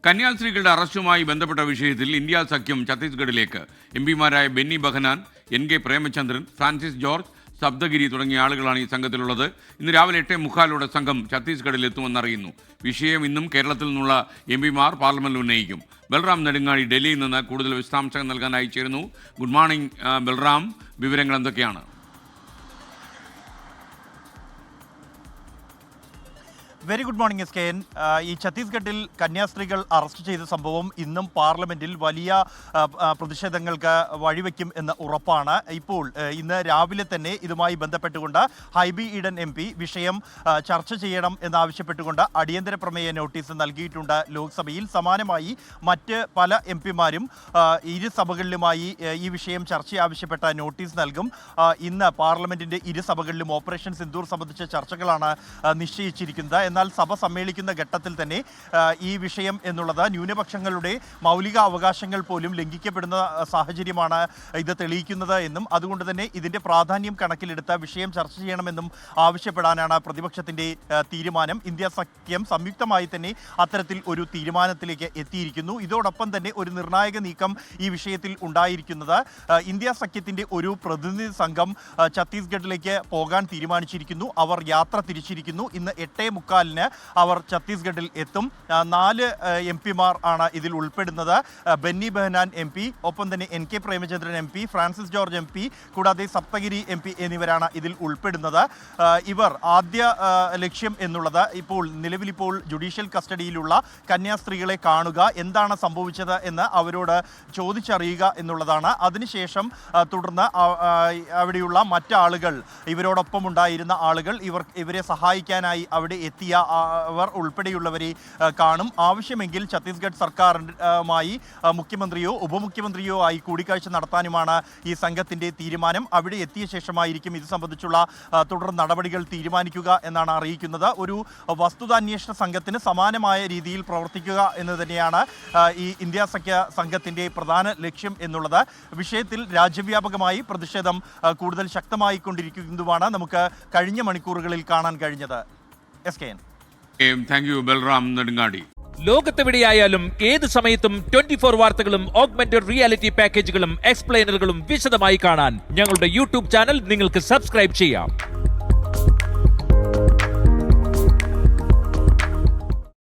കന്യാസ്ത്രീകളുടെ അറസ്റ്റുമായി ബന്ധപ്പെട്ട വിഷയത്തിൽ ഇന്ത്യ സഖ്യം ഛത്തീസ്ഗഡിലേക്ക് എംപിമാരായ Benny Behanan, NK Premachandran, Francis George, Sapthagiri തുടങ്ങിയ ആളുകളാണ് ഈ സംഘത്തിലുള്ളത്. ഇന്ന് രാവിലെ 8:45 സംഘം ഛത്തീസ്ഗഡിൽ എത്തുമെന്നറിയുന്നു. വിഷയം ഇന്നും കേരളത്തിൽ നിന്നുള്ള എംപിമാർ പാർലമെന്റിൽ ഉന്നയിക്കും. ബൽറാം നെടുങ്ങാടി ഡൽഹിയിൽ നിന്ന് കൂടുതൽ വിശദാംശങ്ങൾ നൽകാനായി ചേരുന്നു. ഗുഡ് മോർണിംഗ് ബൽറാം, വിവരങ്ങൾ എന്തൊക്കെയാണ്? Very good morning SKN. ഈ ഛത്തീസ്ഗഡിൽ കന്യാസ്ത്രീകൾ അറസ്റ്റ് ചെയ്ത സംഭവം ഇന്നും പാർലമെന്റിൽ വലിയ പ്രതിഷേധങ്ങൾക്ക് വഴിവെക്കും എന്ന് ഉറപ്പാണ്. ഇപ്പോൾ ഇന്ന് രാവിലെ തന്നെ ഇതുമായി ബന്ധപ്പെട്ടുകൊണ്ട് ഹൈബി ഈഡൻ MP വിഷയം ചർച്ച ചെയ്യണം എന്നാവശ്യപ്പെട്ടുകൊണ്ട് അടിയന്തര പ്രമേയ നോട്ടീസ് നൽകിയിട്ടുണ്ട് ലോക്സഭയിൽ. സമാനമായി മറ്റ് പല MPമാരും ഇരു സഭകളിലുമായി ഈ വിഷയം ചർച്ച ആവശ്യപ്പെട്ട നോട്ടീസ് നൽകും. ഇന്ന് പാർലമെന്റിന്റെ ഇരു സഭകളിലും ഓപ്പറേഷൻ സിന്ദൂർ സംബന്ധിച്ച ചർച്ചകളാണ് നിശ്ചയിച്ചിരിക്കുന്നത്. എന്നാൽ സഭ സമ്മേളിക്കുന്ന ഘട്ടത്തിൽ തന്നെ ഈ വിഷയം എന്നുള്ളത് ന്യൂനപക്ഷങ്ങളുടെ മൗലിക അവകാശങ്ങൾ പോലും ലംഘിക്കപ്പെടുന്ന സാഹചര്യമാണ് ഇത് തെളിയിക്കുന്നത് എന്നും അതുകൊണ്ട് തന്നെ ഇതിൻ്റെ പ്രാധാന്യം കണക്കിലെടുത്ത് വിഷയം ചർച്ച ചെയ്യണമെന്നും ആവശ്യപ്പെടാനാണ് പ്രതിപക്ഷത്തിൻ്റെ തീരുമാനം. ഇന്ത്യ സഖ്യം സംയുക്തമായി തന്നെ അത്തരത്തിൽ ഒരു തീരുമാനത്തിലേക്ക് എത്തിയിരിക്കുന്നു. ഇതോടൊപ്പം തന്നെ ഒരു നിർണായക നീക്കം ഈ വിഷയത്തിൽ ഉണ്ടായിരിക്കുന്നത് ഇന്ത്യ സഖ്യത്തിൻ്റെ ഒരു പ്രതിനിധി സംഘം ഛത്തീസ്ഗഡിലേക്ക് പോകാൻ തീരുമാനിച്ചിരിക്കുന്നു. അവർ യാത്ര തിരിച്ചിരിക്കുന്നു. ഇന്ന് 8:45 അവർ ഛത്തീസ്ഗഡിൽ എത്തും. 4 MPമാർ ആണ് ഇതിൽ ഉൾപ്പെടുന്നത്. ബെന്നി ബെഹനാൻ MP, ഒപ്പം തന്നെ NK Premachandran MP, Francis George MP, കൂടാതെ സപ്തഗിരി MP എന്നിവരാണ് ഇതിൽ ഉൾപ്പെടുന്നത്. ഇവർ ആദ്യ ലക്ഷ്യം എന്നുള്ളത് നിലവിലിപ്പോൾ ജുഡീഷ്യൽ കസ്റ്റഡിയിലുള്ള കന്യാസ്ത്രീകളെ കാണുക, എന്താണ് സംഭവിച്ചത് എന്ന് അവരോട് ചോദിച്ചറിയുക എന്നുള്ളതാണ്. അതിനുശേഷം തുടർന്ന് അവിടെയുള്ള മറ്റാളുകൾ, ഇവരോടൊപ്പം ഉണ്ടായിരുന്ന ആളുകൾ, ഇവരെ സഹായിക്കാനായി അവിടെ എത്തിയ അവർ ഉൾപ്പെടെയുള്ളവരെ കാണും. ആവശ്യമെങ്കിൽ ഛത്തീസ്ഗഡ് സർക്കാരുമായി മുഖ്യമന്ത്രിയോ ഉപമുഖ്യമന്ത്രിയോ ആയി കൂടിക്കാഴ്ച നടത്താനുമാണ് ഈ സംഘത്തിൻ്റെ തീരുമാനം. അവിടെ എത്തിയ ശേഷമായിരിക്കും ഇത് സംബന്ധിച്ചുള്ള തുടർ നടപടികൾ തീരുമാനിക്കുക എന്നാണ് അറിയിക്കുന്നത്. ഒരു വസ്തുതാന്വേഷണ സംഘത്തിന് സമാനമായ രീതിയിൽ പ്രവർത്തിക്കുക എന്ന് തന്നെയാണ് ഈ ഇന്ത്യ സഖ്യ സംഘത്തിൻ്റെ പ്രധാന ലക്ഷ്യം എന്നുള്ളത്. വിഷയത്തിൽ രാജ്യവ്യാപകമായി പ്രതിഷേധം കൂടുതൽ ശക്തമായിക്കൊണ്ടിരിക്കുന്നതുമാണ് നമുക്ക് കഴിഞ്ഞ മണിക്കൂറുകളിൽ കാണാൻ കഴിഞ്ഞത്. SKN. Thank you Balram Nedungadi. ലോകത്തെവിടെയായാലും ഏത് സമയത്തും 24 വാർത്തകളും ഓഗ്മെന്റഡ് റിയാലിറ്റി പാക്കേജുകളും എക്സ്പ്ലെയിനറുകളും വിശദമായി കാണാൻ ഞങ്ങളുടെ YouTube ചാനൽ നിങ്ങൾക്ക് സബ്സ്ക്രൈബ് ചെയ്യാം.